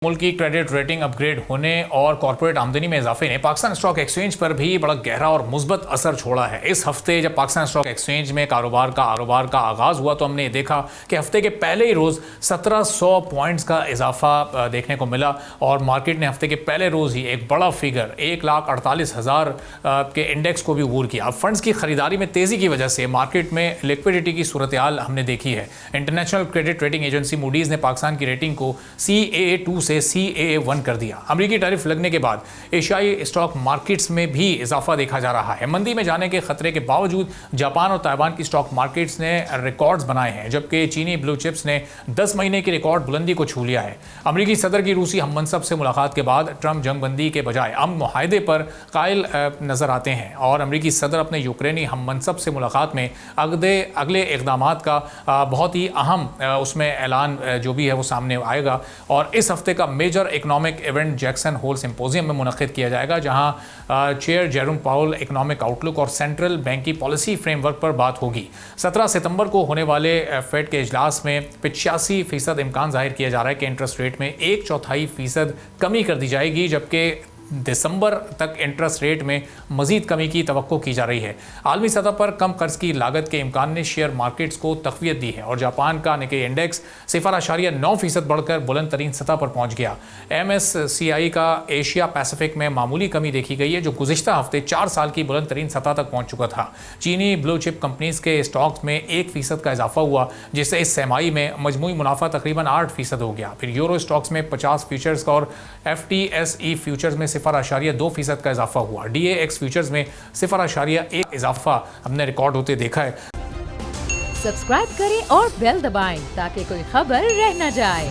मुल्क की credit rating upgrade होने और कॉर्पोरेट आमदनी में इजाफे ने पाकिस्तान स्टॉक एक्सचेंज पर भी बड़ा गहरा और मुस्बत असर छोड़ा है। इस हफ्ते जब पाकिस्तान स्टॉक एक्सचेंज में कारोबार का आगाज हुआ तो हमने देखा कि हफ्ते के पहले ही रोज 1700 पॉइंट्स का इजाफा देखने को मिला और मार्केट ने हफ्ते के पहले रोज ही एक बड़ा फिगर 1,48,000 के इंडेक्स को भी अबूर किया। अब फंड्स की खरीदारी में तेजी की वजह से मार्केट में लिक्विडिटी की सूरत हाल हमने देखी है। International credit rating agency Moody's ने पाकिस्तान की रेटिंग को CAA2 से CAA1 कर दिया। अमेरिकी टैरिफ लगने के बाद एशियाई स्टॉक मार्केट्स में भी इजाफा देखा जा रहा है। मंदी में जाने के खतरे के बावजूद जापान और ताइवान की स्टॉक मार्केट्स ने रिकॉर्ड्स बनाए हैं, जबकि चीनी ब्लू चिप्स ने 10 महीने की रिकॉर्ड बुलंदी को छू लिया है। अमेरिकी सदर की रूसी हममनसब से मुलाकात के बाद ट्रंप जंगबंदी के बजाय अमन मुआहदे पर कायल नजर आते हैं और अमेरिकी सदर अपने यूक्रेनी हममनसब से मुलाकात में अगले इक़दामात का बहुत ही अहम उसमें ऐलान जो भी है वो सामने आएगा। और इस हफ्ते का major economic event Jackson Hole symposium में मुनक़िद किया जाएगा, जहां chair Jerome Powell economic outlook और सेंट्रल बैंक की पॉलिसी फ्रेमवर्क पर बात होगी। 17 सितंबर को होने वाले फेड के इजलास में 85% इम्कान जाहिर किया जा रहा है कि इंटरेस्ट रेट में 1/4% कमी कर दी जाएगी, जबकि दिसंबर तक इंटरेस्ट रेट में मजीद कमी की तवक्को की जा रही है। आलमी सतह पर कम कर्ज की लागत के इम्कान ने शेयर मार्केट्स को तक़वियत दी है और जापान का निक्केई इंडेक्स 0.9% बढ़कर बुलंद तरीन सतह पर पहुंच गया। MSCI का एशिया पैसिफिक में मामूली कमी देखी गई है, जो गुज़िश्ता हफ्ते 4 साल की बुलंद तरीन सतह तक पहुंच चुका था। चीनी ब्लू चिप कंपनीज के स्टॉक्स में 1% का इजाफा हुआ, जिससे इस सहमाई में मजमूई मुनाफा तकरीबन 8% हो गया। फिर यूरो स्टॉक्स में 50 फ्यूचर्स और FTSE फ्यूचर्स में 0.2% का इजाफा हुआ। DAX फ्यूचर्स में 0.1 इजाफा हमने रिकॉर्ड होते देखा है। सब्सक्राइब करें और बेल दबाएं ताकि कोई खबर रह न जाए।